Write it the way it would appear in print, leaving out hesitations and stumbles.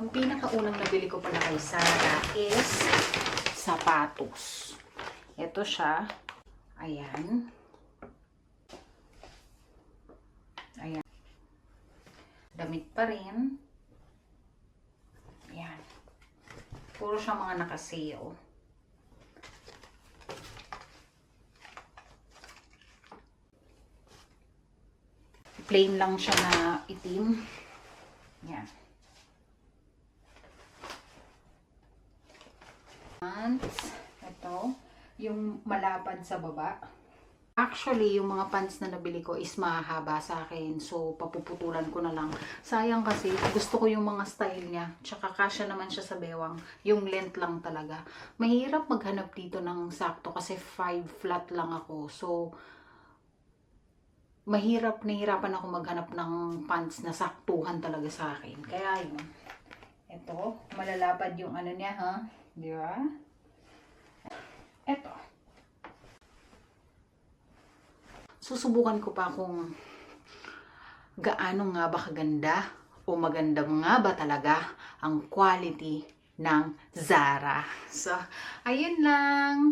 Ang pinakaunang nabili ko pala kay Zara is sapatos. Ito siya. Ayan. Ayan. Damit pa rin. Ayan. Puro siya mga naka-sale. Plain lang siya na itim. Ayan. Pants. Ito. Yung malapad sa baba. Actually, yung mga pants na nabili ko is mahaba sa akin. So, papuputulan ko na lang. Sayang kasi, gusto ko yung mga style niya. Tsaka kasya naman siya sa bewang. Yung length lang talaga. Mahirap maghanap dito ng sakto kasi 5 flat lang ako. So, nahihirapan ako maghanap ng pants na saktuhan talaga sa akin. Kaya yun. Ito, malalapad yung ano niya, ha? Di ba? Ito. Susubukan ko pa kung gaano nga ba kaganda o maganda nga ba talaga ang quality ng Zara. So, ayun lang.